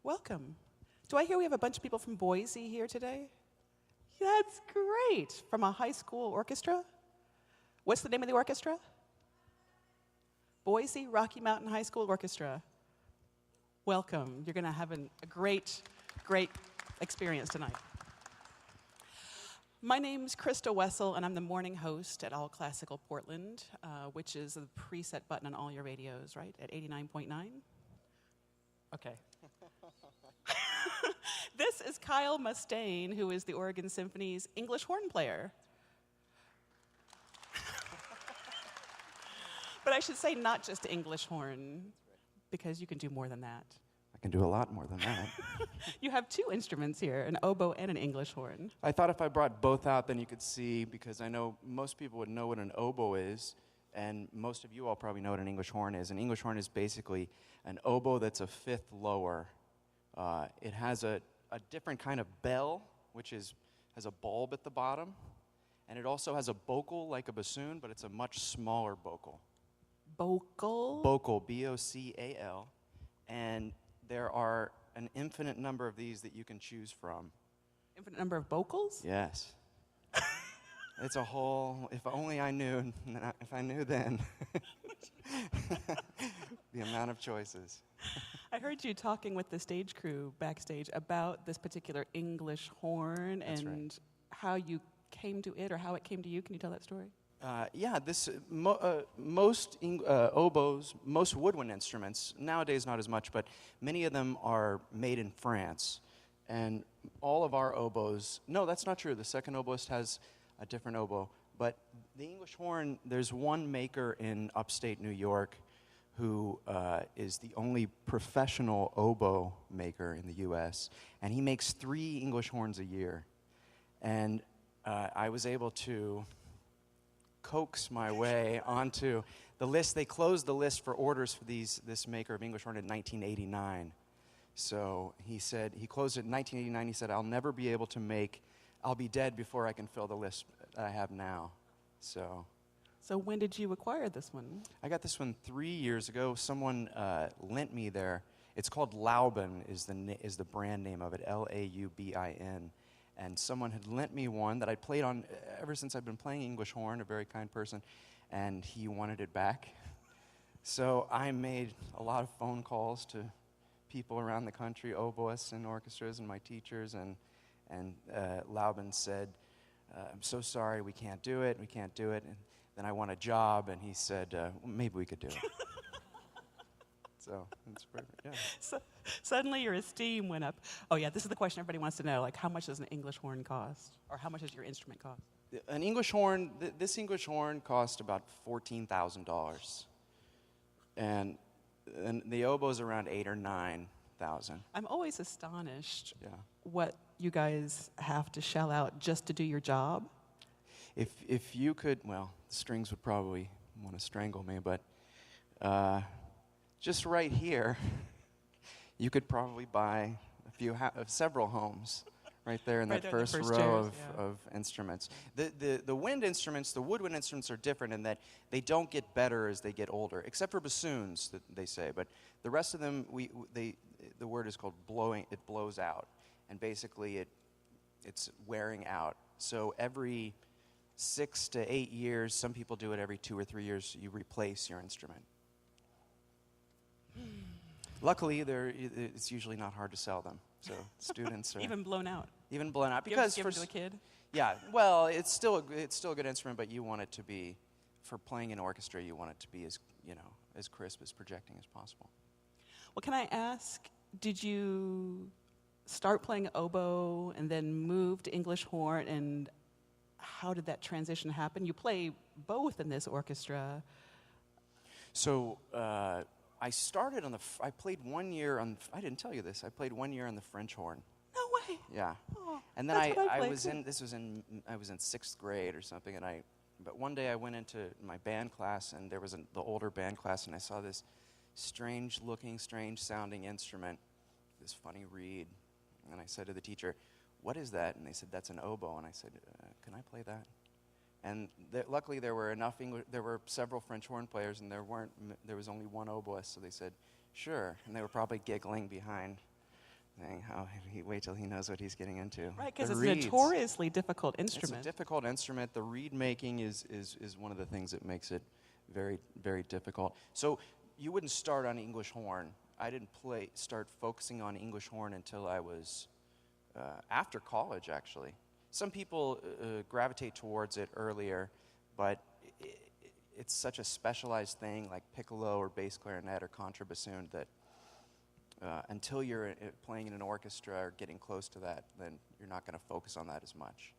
Welcome. Do I hear we have a bunch of people from Boise here today? That's great. From a high school orchestra? What's the name of the orchestra? Boise Rocky Mountain High School Orchestra. Welcome. You're going to have a great experience tonight. My name's Christa Wessel, and I'm the morning host at All Classical Portland, which is the preset button on all your radios, right, at 89.9? Okay. This is Kyle Mustain, who is the Oregon Symphony's English horn player. But I should say not just English horn, because you can do more than that. I can do a lot more than that. You have two instruments here, an oboe and an English horn. I thought if I brought both out, then you could see, because I know most people would know what an oboe is, and most of you all probably know what an English horn is. An English horn is basically an oboe that's a fifth lower. It has a different kind of bell, which has a bulb at the bottom, and it also has a bocal like a bassoon, but it's a much smaller bocal. Bocal? Bocal, B-O-C-A-L, and there are an infinite number of these that you can choose from. Infinite number of vocals? Yes. It's a whole, if only I knew, if I knew then, the amount of choices. I heard you talking with the stage crew backstage about this particular English horn. That's and right. How you came to it or how it came to you. Can you tell that story? Most oboes, most woodwind instruments, nowadays not as much, but many of them are made in France. And all of our oboes, no, that's not true. The second oboist has a different oboe. But the English horn, there's one maker in upstate New York who is the only professional oboe maker in the U.S., and he makes 3 English horns a year. And I was able to coax my way onto the list. They closed the list for orders for this maker of English horn in 1989. So he said, he closed it in 1989. He said, I'll never be able to make, I'll be dead before I can fill the list that I have now. So when did you acquire this one? I got this one 3 years ago. Someone lent me their, it's called Laubin is the brand name of it, L-A-U-B-I-N. And someone had lent me one that I played on ever since I've been playing English horn, a very kind person, and he wanted it back. So I made a lot of phone calls to people around the country, oboists and orchestras and my teachers, and Laubin said, I'm so sorry, we can't do it. And then I want a job, and he said, maybe we could do it. So it's perfect, yeah. So, suddenly your esteem went up. Oh yeah, this is the question everybody wants to know. Like, how much does an English horn cost? Or how much does your instrument cost? An English horn, this English horn cost about $14,000. And the oboe's around $8,000 or $9,000. I'm always astonished Yeah. what you guys have to shell out just to do your job. If you could, well, the strings would probably want to strangle me, but just right here, you could probably buy several homes right there in that first row of instruments. The wind instruments, the woodwind instruments are different in that they don't get better as they get older, except for bassoons, that they say. But the rest of them, the word is called blowing. It blows out, and basically it's wearing out. So every 6 to 8 years, some people do it every 2 or 3 years, you replace your instrument. Luckily, it's usually not hard to sell them. So students are even blown out. Even blown out because give it to a kid. Yeah, well, it's still a good instrument, but you want it to be, for playing in orchestra, you want it to be as crisp as projecting as possible. Well, can I ask, did you start playing oboe and then move to English horn, and how did that transition happen? You play both in this orchestra. So I started I played 1 year on, I didn't tell you this, I played 1 year on the French horn. No way. Yeah. Oh, and then I was in 6th grade or something, but one day I went into my band class, and there was the older band class, and I saw this strange looking, strange sounding instrument, this funny reed, and I said to the teacher, what is that? And they said, that's an oboe. And I said, can I play that? And luckily there were several French horn players, and there was only one oboist, so they said, sure. And they were probably giggling behind thing. How wait till he knows what he's getting into. Right, because The it's reeds. a notoriously difficult It's instrument. a difficult instrument. The reed making is one of the things that makes it very, very difficult. So you wouldn't start on English horn. I didn't start focusing on English horn until I was after college, actually. Some people gravitate towards it earlier, but it's such a specialized thing like piccolo or bass clarinet or contrabassoon that until you're playing in an orchestra or getting close to that, then you're not going to focus on that as much.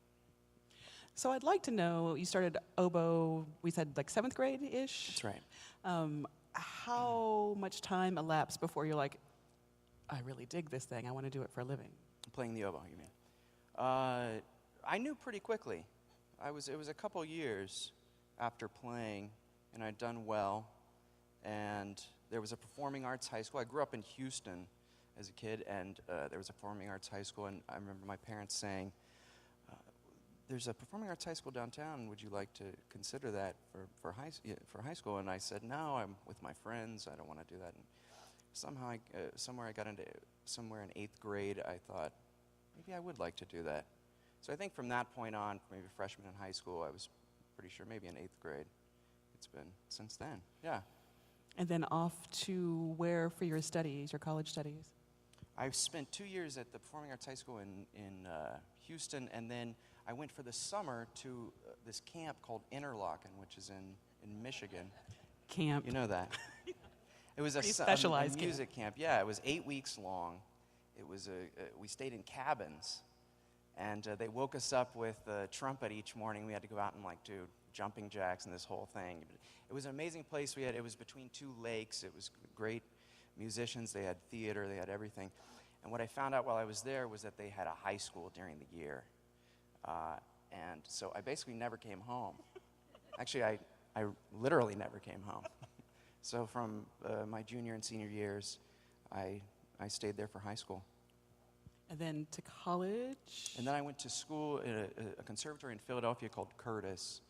So I'd like to know, you started oboe, we said like 7th grade-ish? That's right. How much time elapsed before you're like, I really dig this thing, I want to do it for a living? Playing the oboe, you mean? I knew pretty quickly. It was a couple years after playing, and I'd done well, and there was a performing arts high school. I grew up in Houston as a kid, and there was a performing arts high school, and I remember my parents saying, there's a performing arts high school downtown, would you like to consider that for high school? And I said, no, I'm with my friends, I don't want to do that. And somehow, somewhere in 8th grade, I thought, maybe I would like to do that. So I think from that point on, maybe freshman in high school, I was pretty sure maybe in 8th grade. It's been since then, yeah. And then off to where for your studies, your college studies? I spent 2 years at the Performing Arts High School in Houston, and then I went for the summer to this camp called Interlochen, which is in Michigan. Camp. You know that. It was Pretty specialized a music camp. Yeah, it was 8 weeks long. It was we stayed in cabins, and they woke us up with a trumpet each morning. We had to go out and do jumping jacks and this whole thing. It was an amazing place. It was between 2 lakes. It was great musicians. They had theater. They had everything. And what I found out while I was there was that they had a high school during the year, and so I basically never came home. Actually, I literally never came home. So from my junior and senior years, I stayed there for high school. And then to college? And then I went to school at a conservatory in Philadelphia called Curtis,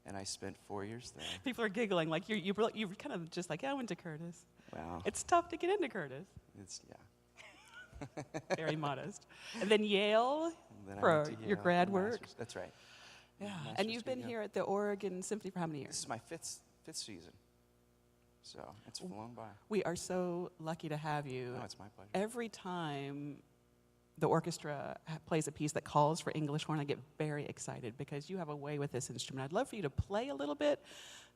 and I spent 4 years there. People are giggling, like you're kind of just like, yeah, I went to Curtis. Wow. It's tough to get into Curtis. Yeah. Very modest. And then Yale And then I for went to your Yale grad for work. master's. That's right. Yeah. Master's And you've been degree, here at the Oregon Symphony for how many This years? is my fifth season, so it's flown by. We are so lucky to have you. Oh, it's my pleasure. Every time the orchestra plays a piece that calls for English horn, I get very excited because you have a way with this instrument. I'd love for you to play a little bit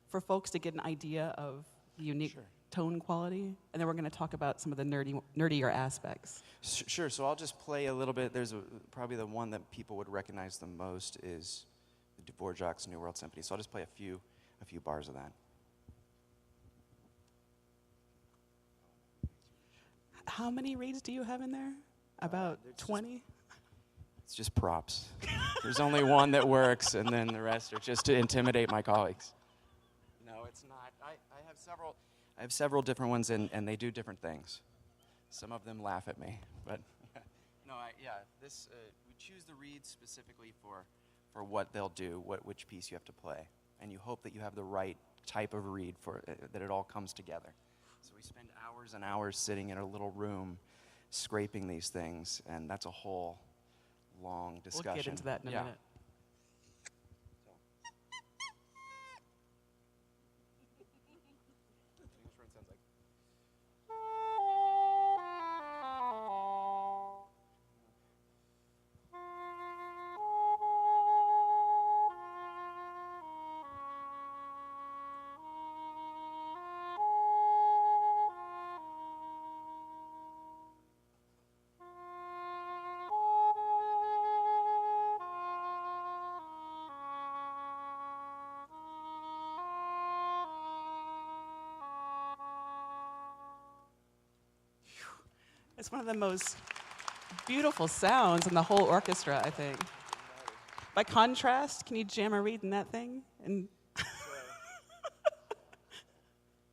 for folks to get an idea of the unique Sure. tone quality, and then we're going to talk about some of the nerdier aspects. Sure. So I'll just play a little bit. There's probably the one that people would recognize the most is the Dvorak's New World Symphony. So I'll just play a few bars of that. How many reeds do you have in there? About 20? It's just props. There's only one that works, and then the rest are just to intimidate my colleagues. No, it's not. I have several different ones, and they do different things. Some of them laugh at me, but no, this we choose the reeds specifically for what they'll do, which piece you have to play, and you hope that you have the right type of reed for that it all comes together. So we spend hours and hours sitting in a little room scraping these things, and that's a whole long discussion. We'll get into that in a minute. It's one of the most beautiful sounds in the whole orchestra, I think. By contrast, can you jam a reed in that thing? And I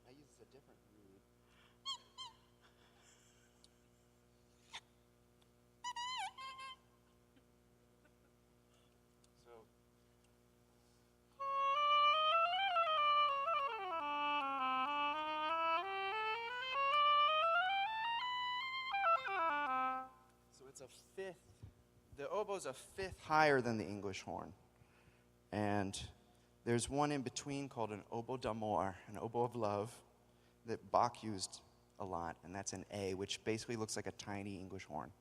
use a different reed. So a fifth. The oboe's a fifth higher than the English horn. And there's one in between called an oboe d'amour, an oboe of love, that Bach used a lot, and that's an A, which basically looks like a tiny English horn.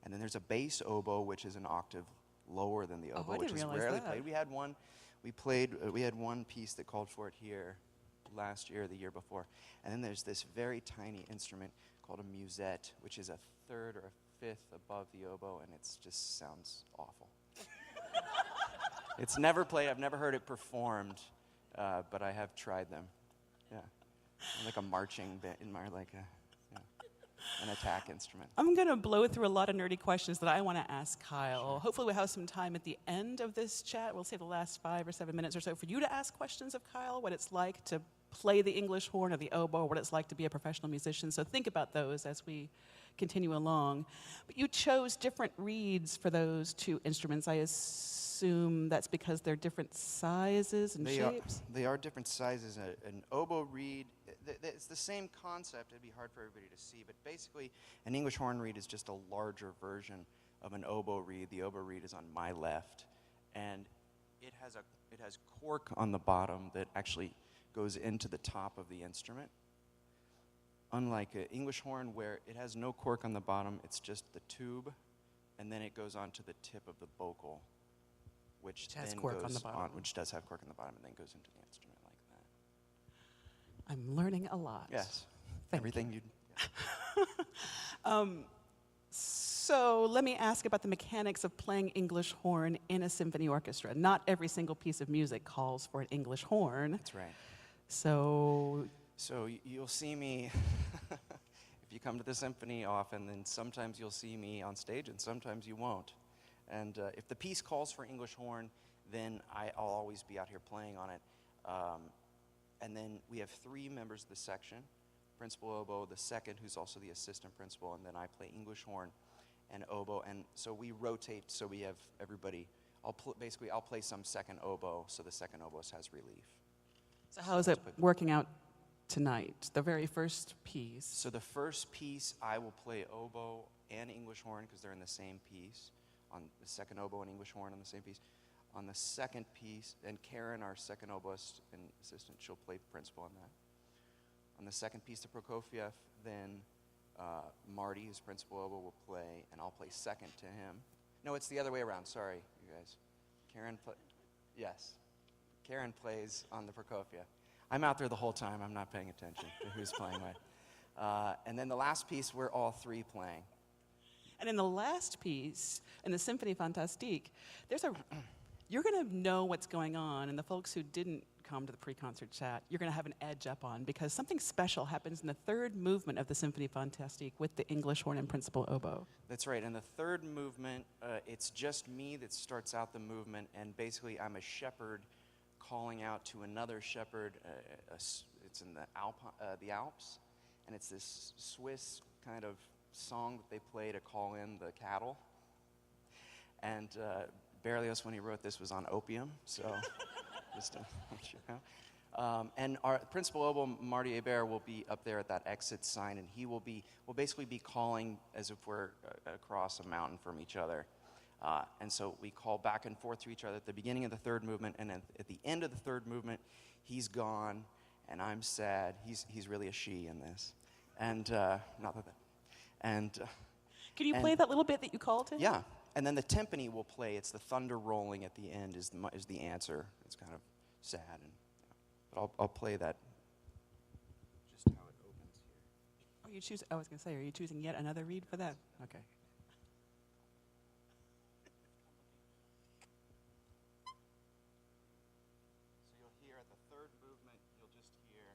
And then there's a bass oboe, which is an octave lower than the oboe, which is rarely played. We had one piece that called for it here last year or the year before. And then there's this very tiny instrument called a musette, which is a third or a fifth above the oboe, and it just sounds awful. It's never played. I've never heard it performed, but I have tried them. Yeah, like a marching band, an attack instrument. I'm going to blow through a lot of nerdy questions that I want to ask Kyle. Sure. Hopefully we'll have some time at the end of this chat. We'll save the last 5 or 7 minutes or so for you to ask questions of Kyle, what it's like to play the English horn or the oboe, what it's like to be a professional musician. So think about those as we continue along. But you chose different reeds for those 2 instruments. I assume that's because they're different sizes and shapes? They are different sizes. An oboe reed, it's the same concept. It'd be hard for everybody to see, but basically an English horn reed is just a larger version of an oboe reed. The oboe reed is on my left, and it has cork on the bottom that actually goes into the top of the instrument. Unlike an English horn where it has no cork on the bottom, it's just the tube, and then it goes onto the tip of the bocal, which has then cork goes on the bottom. which does have cork on the bottom, and then goes into the instrument like that. I'm learning a lot. Yes. Thank Everything you. you. So let me ask about the mechanics of playing English horn in a symphony orchestra. Not every single piece of music calls for an English horn. That's right. So you'll see me, if you come to the symphony often, then sometimes you'll see me on stage and sometimes you won't. And if the piece calls for English horn, then I'll always be out here playing on it. And then we have 3 members of the section, principal oboe, the second who's also the assistant principal, and then I play English horn and oboe. And so we rotate, so we have everybody. I'll play some second oboe, so the second oboist has relief. So how is it working out tonight, the very first piece? So the first piece, I will play oboe and English horn because they're in the same piece. On the second oboe and English horn on the same piece. On the second piece, and Karen, our second oboist and assistant, she'll play principal on that. On the second piece, the Prokofiev, then Marty, who's principal oboe, will play, and I'll play second to him. No, it's the other way around. Sorry, you guys. Yes. Karen plays on the Prokofiev. I'm out there the whole time. I'm not paying attention to who's playing what. And then the last piece, we're all 3 playing. And in the last piece, in the Symphonie Fantastique, you're going to know what's going on, and the folks who didn't come to the pre-concert chat, you're going to have an edge up on, because something special happens in the 3rd movement of the Symphonie Fantastique with the English horn and principal oboe. That's right. In the 3rd movement, it's just me that starts out the movement, and basically I'm a shepherd calling out to another shepherd. It's in the Alps, and it's this Swiss kind of song that they play to call in the cattle. And Berlioz, when he wrote this, was on opium, so just to let you know. And our principal oboe, Marty Hebert, will be up there at that exit sign, and will basically be calling as if we're across a mountain from each other. And so we call back and forth to each other at the beginning of the 3rd movement, and at the end of the 3rd movement, he's gone, and I'm sad. He's really a she in this, and not that. And can you play that little bit that you called him? Yeah, and then the timpani will play. It's the thunder rolling at the end is the answer. It's kind of sad, but I'll play that. Just how it opens here. I was going to say, are you choosing yet another reed for that? Okay. So you'll hear at the 3rd movement, you'll just hear.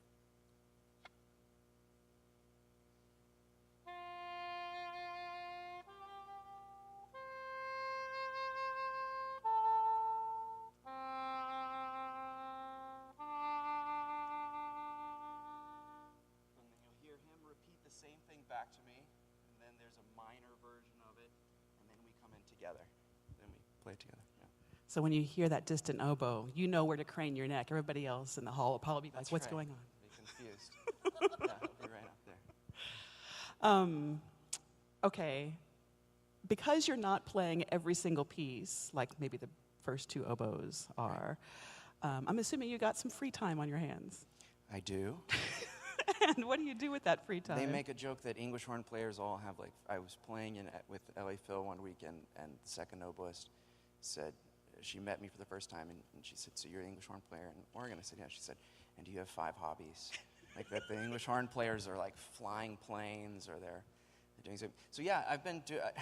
Same thing back to me, and then there's a minor version of it, and then we come in together. Then we play together. Yeah. So when you hear that distant oboe, you know where to crane your neck. Everybody else in the hall will probably be like, what's going on? Be confused. Yeah, I'll be right up there. Okay. because you're not playing every single piece, like maybe the first two oboes are, I'm assuming you got some free time on your hands. I do. And what do you do with that free time? They make a joke that English horn players all have, like, I was playing with LA Phil one weekend, and the second oboist said, she met me for the first time, and she said, so you're an English horn player in Oregon? I said, yeah. She said, and do you have 5 hobbies? Like that the English horn players are like flying planes, or they're doing something. So yeah, I've been I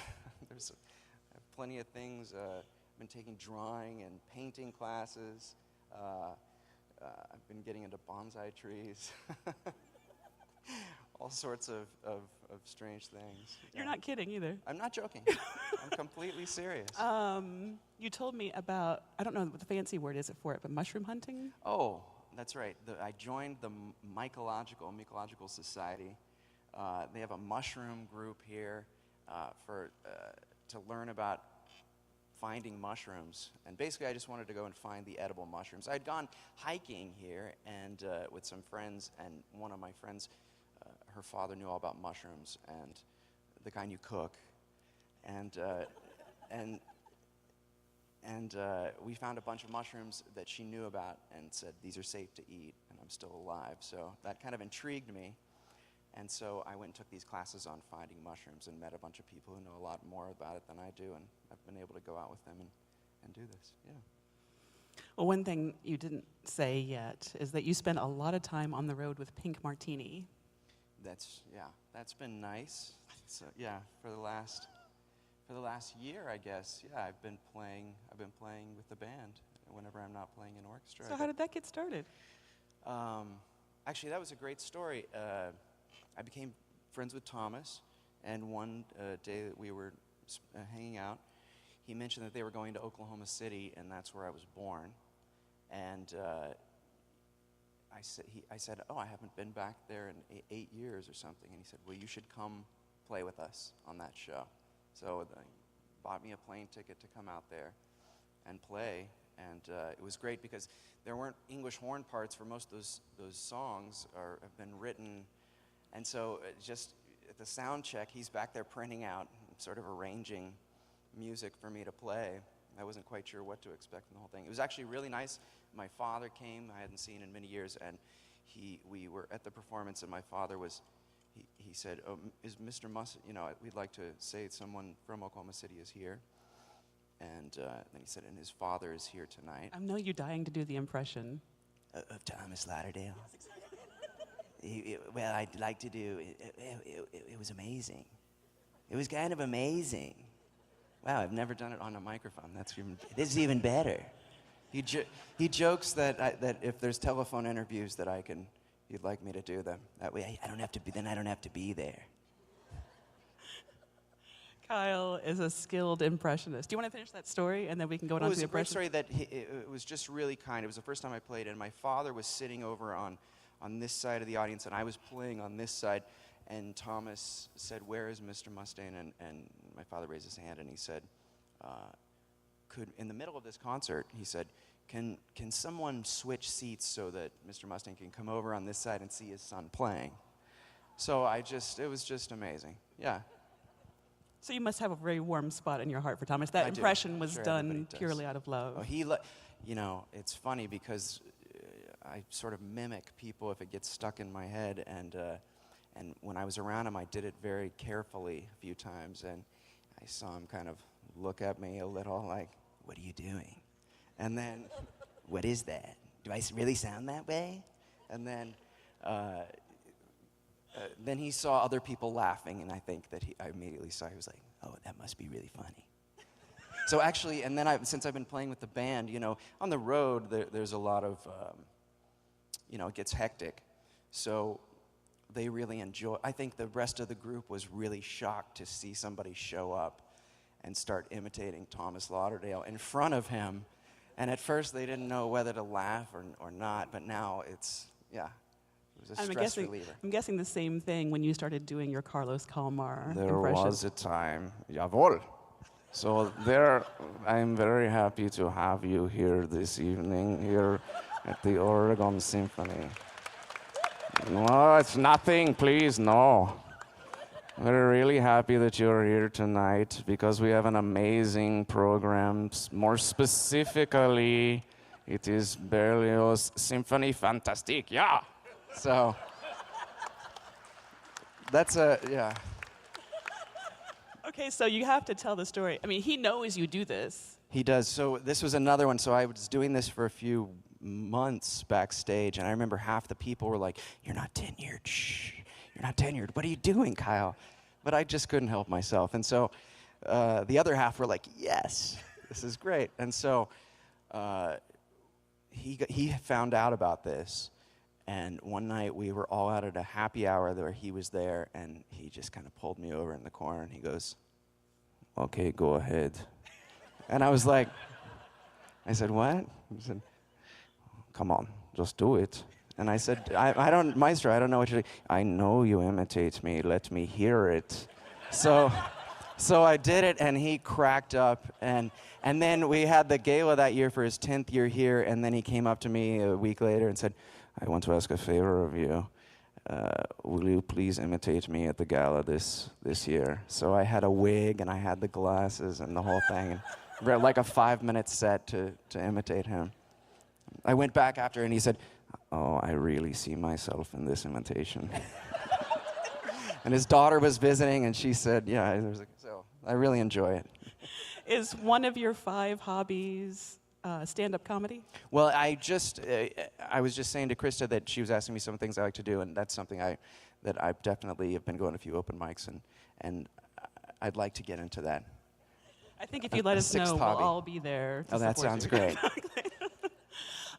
have plenty of things. I've been taking drawing and painting classes. I've been getting into bonsai trees. All sorts of strange things. You're not kidding either. I'm not joking. I'm completely serious. You told me about, I don't know what the fancy word is for it, but mushroom hunting? Oh, that's right. I joined the Mycological Society. They have a mushroom group here to learn about finding mushrooms. And basically, I just wanted to go and find the edible mushrooms. I'd gone hiking here and with some friends, and one of my friends, her father knew all about mushrooms and the kind you cook. And we found a bunch of mushrooms that she knew about and said, these are safe to eat, and I'm still alive. So that kind of intrigued me. And so I went and took these classes on finding mushrooms and met a bunch of people who know a lot more about it than I do, and I've been able to go out with them and do this, yeah. Well, one thing you didn't say yet is that you spent a lot of time on the road with Pink Martini. That's been nice. So yeah, for the last year, I guess. Yeah, I've been playing with the band whenever I'm not playing in orchestra. So how did that get started? Actually, that was a great story. I became friends with Thomas, and one day that we were hanging out, he mentioned that they were going to Oklahoma City, and that's where I was born. And I said, oh, I haven't been back there in 8 years or something. And he said, well, you should come play with us on that show. So they bought me a plane ticket to come out there and play. And it was great because there weren't English horn parts for most of those songs have been written. And so just at the sound check, he's back there printing out, sort of arranging music for me to play. I wasn't quite sure what to expect from the whole thing. It was actually really nice. My father came, I hadn't seen in many years, and we were at the performance, and my father he said, oh, is Mr. Mustain, we'd like to say someone from Oklahoma City is here. And then he said, and his father is here tonight. I know you're dying to do the impression. Of Thomas Lauderdale. Well, I'd like to do, it was amazing. It was kind of amazing. Wow, I've never done it on a microphone. This is even better. He jokes that if there's telephone interviews that he'd like me to do them. That way I don't have to be there. Kyle is a skilled impressionist. Do you want to finish that story, and then we can go on to the impression? It was a great story that it was just really kind. It was the first time I played, and my father was sitting over on this side of the audience, and I was playing on this side, and Thomas said, where is Mr. Mustain? And my father raised his hand, and he said, in the middle of this concert, he said, can someone switch seats so that Mr. Mustain can come over on this side and see his son playing? So it was just amazing, yeah. So you must have a very warm spot in your heart for Thomas. That impression was done purely out of love. Oh, it's funny because I sort of mimic people if it gets stuck in my head, and when I was around him, I did it very carefully a few times, and I saw him kind of look at me a little like, what are you doing? And then, what is that? Do I really sound that way? And then he saw other people laughing, and I think that I immediately saw, he was like, oh, that must be really funny. So actually, and then since I've been playing with the band, on the road, there's a lot of, it gets hectic. So they really enjoy, I think the rest of the group was really shocked to see somebody show up and start imitating Thomas Lauderdale in front of him. And at first, they didn't know whether to laugh or not, but now it was a stress reliever. I'm guessing the same thing when you started doing your Carlos Kalmar There impression. was a time, jawohl. So I'm very happy to have you here this evening, here at the Oregon Symphony. No, it's nothing, please, no. We're really happy that you're here tonight because we have an amazing program. More specifically, it is Berlioz' Symphony Fantastique. Yeah. So that's yeah. Okay, so you have to tell the story. I mean, he knows you do this. He does. So this was another one. So I was doing this for a few months backstage, and I remember half the people were like, "You're not tenured. Shh. You're not tenured. What are you doing, Kyle?" But I just couldn't help myself. And so the other half were like, "Yes, this is great." And so he found out about this. And one night we were all out at a happy hour where he was there, and he just kind of pulled me over in the corner, and he goes, "Okay, go ahead." And I was like, I said, "What?" He said, "Come on, just do it." And I said, I don't, Maestro, I don't know what you're doing. "I know you imitate me. Let me hear it." So I did it, and he cracked up. And then we had the gala that year for his 10th year here, and then he came up to me a week later and said, "I want to ask a favor of you. Will you please imitate me at the gala this year?" So I had a wig, and I had the glasses and the whole thing. And like a 5-minute set to imitate him. I went back after, and he said, "Oh, I really see myself in this imitation." And his daughter was visiting, and she said, "Yeah." So I really enjoy it. Is one of your 5 hobbies stand-up comedy? Well, I was just saying to Christa that she was asking me some things I like to do, and that's something that I definitely have been going to a few open mics, and I'd like to get into that. I think if you let us know, sixth we'll hobby. all be there to Oh, that support sounds you. great.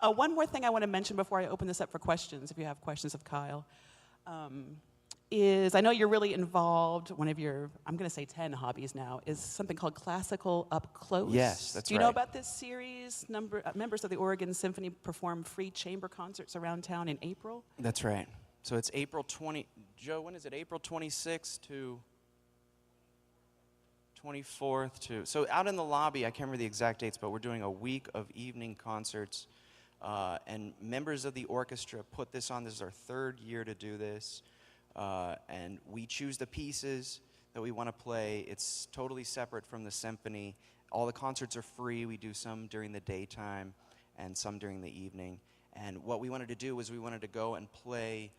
One more thing I want to mention before I open this up for questions, if you have questions of Kyle, is I know you're really involved. One of your, I'm going to say 10 hobbies now, is something called Classical Up Close. Yes, that's Do you know right. about this series? Members of the Oregon Symphony perform free chamber concerts around town in April. That's right. So it's April 20. Joe, when is it? April 26th to 24th to. So out in the lobby, I can't remember the exact dates, but we're doing a week of evening concerts. And members of the orchestra put this on. This is our 3rd year to do this. And we choose the pieces that we want to play. It's totally separate from the symphony. All the concerts are free. We do some during the daytime and some during the evening. And what we wanted to do was we wanted to go and play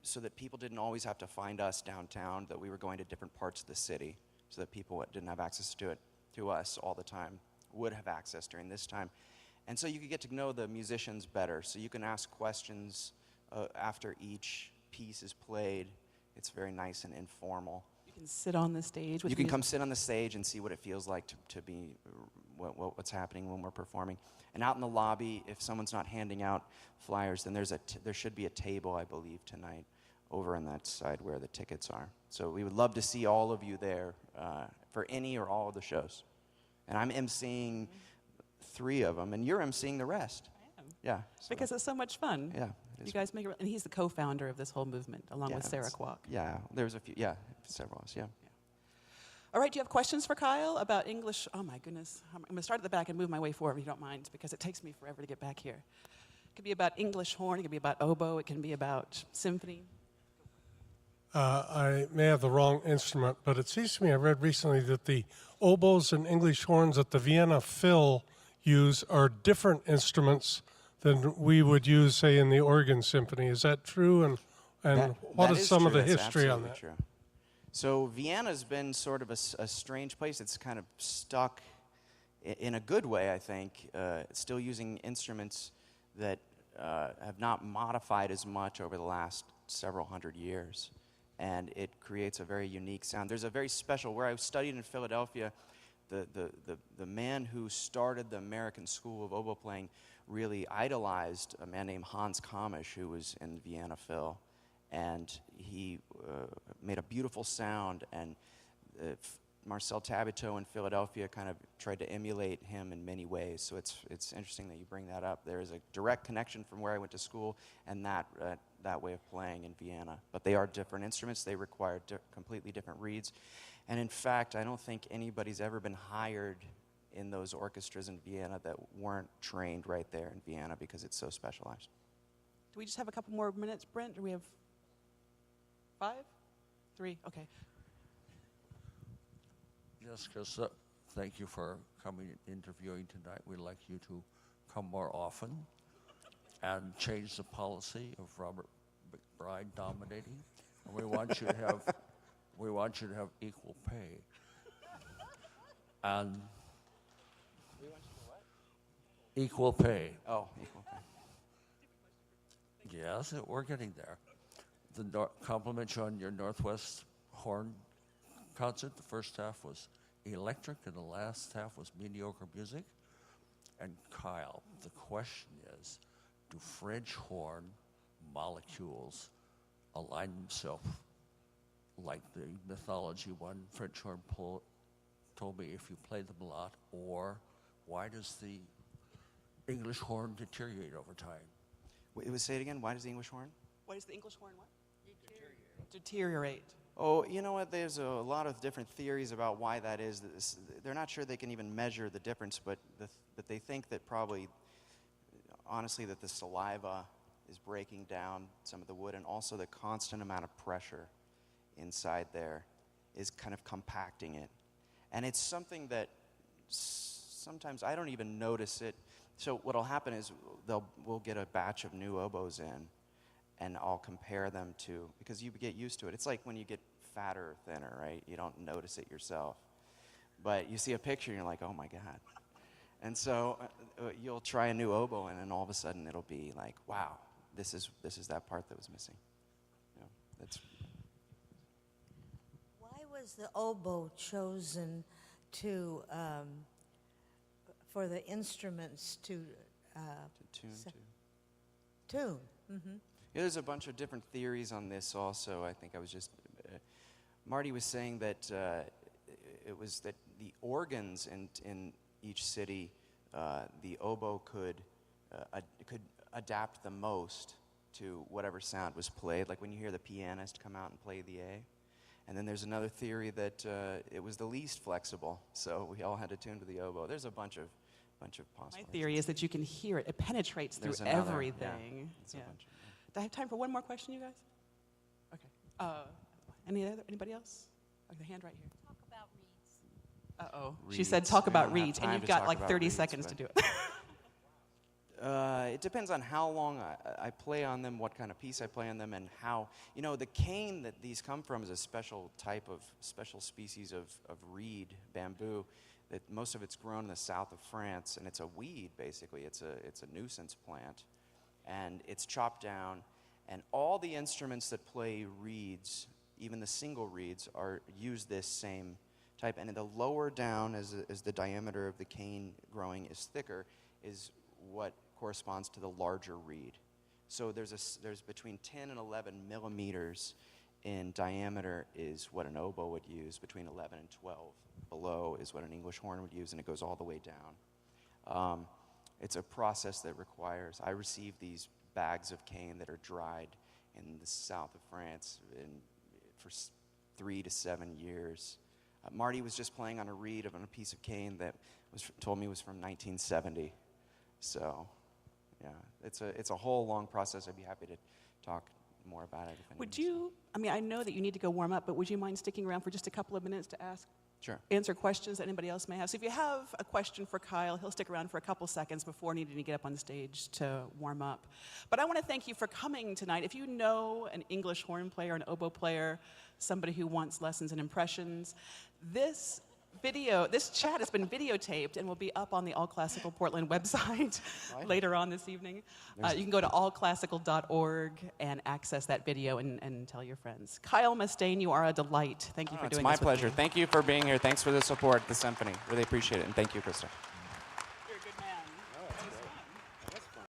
so that people didn't always have to find us downtown, that we were going to different parts of the city so that people that didn't have access to us all the time would have access during this time. And so you could get to know the musicians better. So you can ask questions after each piece is played. It's very nice and informal. You can sit on the stage with You can music. come sit on the stage and see what it feels like to be what's happening when we're performing. And out in the lobby, if someone's not handing out flyers, then there should be a table, I believe, tonight over on that side where the tickets are. So we would love to see all of you there for any or all of the shows. And I'm emceeing 3 of them, and you're emceeing the rest. I am. Yeah. So Because it's so much fun. yeah. You guys make it, and he's the co-founder of this whole movement, along with Sarah Kwok. Yeah, there's a few, several of us, yeah. All right, do you have questions for Kyle about English? Oh my goodness, I'm going to start at the back and move my way forward if you don't mind, because it takes me forever to get back here. It could be about English horn, it could be about oboe, it can be about symphony. I may have the wrong instrument, but it seems to me I read recently that the oboes and English horns that the Vienna Phil use are different instruments than we would use, say, in the Oregon Symphony. Is that true? And what that is some of true. the That's history on absolutely that? True. So Vienna's been sort of a strange place. It's kind of stuck in a good way, I think, still using instruments that have not modified as much over the last several hundred years. And it creates a very unique sound. There's a very special, where I studied in Philadelphia, the man who started the American School of Oboe playing really idolized a man named Hans Kamisch, who was in Vienna Phil. And he made a beautiful sound, and Marcel Tabito in Philadelphia kind of tried to emulate him in many ways. So it's interesting that you bring that up. There is a direct connection from where I went to school and that way of playing in Vienna. But they are different instruments. They require completely different reeds. And in fact, I don't think anybody's ever been hired in those orchestras in Vienna that weren't trained right there in Vienna, because it's so specialized. Do we just have a couple more minutes, Brent? Do we have 5? 3, okay. Yes, Christa, thank you for coming and interviewing tonight. We'd like you to come more often and change the policy of Robert McBride dominating. And we want you to have equal pay. And equal pay. Oh, equal pay. Yes, we're getting there. Compliment you on your Northwest Horn concert. The first half was electric and the last half was mediocre music. And Kyle, the question is, do French horn molecules align themselves like the mythology one French horn told me if you play them a lot, or why does the English horn deteriorate over time? Say it again. Why does the English horn? Why does the English horn what? Deteriorate. Oh, you know what? There's a lot of different theories about why that is. They're not sure they can even measure the difference, but they think that probably, honestly, that the saliva is breaking down some of the wood, and also the constant amount of pressure inside there is kind of compacting it. And it's something that sometimes I don't even notice it. So what'll happen is we'll get a batch of new oboes in, and I'll compare them to, because you get used to it. It's like when you get fatter or thinner, right? You don't notice it yourself. But you see a picture and you're like, oh my God. And so you'll try a new oboe, and then all of a sudden it'll be like, wow, this is that part that was missing. You know, that's. Why was the oboe chosen to for the instruments to Tune to. tune? Mm-hmm. Yeah, there's a bunch of different theories on this also. I think I was just, Marty was saying that it was that the organs in each city, the oboe could adapt the most to whatever sound was played. Like when you hear the pianist come out and play the A. And then there's another theory that it was the least flexible, so we all had to tune to the oboe. There's a bunch of possible. My theory is that you can hear it. It penetrates through There's another, everything. It's a bunch of, Do I have time for one more question, you guys? Okay. Anybody else? Like the hand right here. Talk about reeds. Uh-oh. She Reeds. said talk We about don't have reeds, and time you've to got talk like about 30 reeds, seconds to but- do it. It depends on how long I play on them, what kind of piece I play on them, and how. You know, the cane that these come from is a special species of reed, bamboo, that most of it's grown in the south of France, and it's a weed, basically. It's a nuisance plant, and it's chopped down, and all the instruments that play reeds, even the single reeds, use this same type, and the lower down, as the diameter of the cane growing is thicker, is what corresponds to the larger reed. So there's between 10 and 11 millimeters in diameter is what an oboe would use. Between 11 and 12 below is what an English horn would use, and it goes all the way down. It's a process that requires. I receive these bags of cane that are dried in the south of France for 3 to 7 years. Marty was just playing on a reed on a piece of cane that told me was from 1970. So, yeah, it's a whole long process. I'd be happy to talk more about it. If Would anyone's- you, I know that you need to go warm up, but would you mind sticking around for just a couple of minutes to Sure. answer questions that anybody else may have? So if you have a question for Kyle, he'll stick around for a couple seconds before needing to get up on stage to warm up. But I want to thank you for coming tonight. If you know an English horn player, an oboe player, somebody who wants lessons and impressions, this chat has been videotaped and will be up on the All Classical Portland website later on this evening. You can go to allclassical.org and access that video and tell your friends. Kyle Mustain, you are a delight. Thank you for doing It's my this with pleasure. me. Thank you for being here. Thanks for the support, the symphony. Really appreciate it, and thank you, Christa.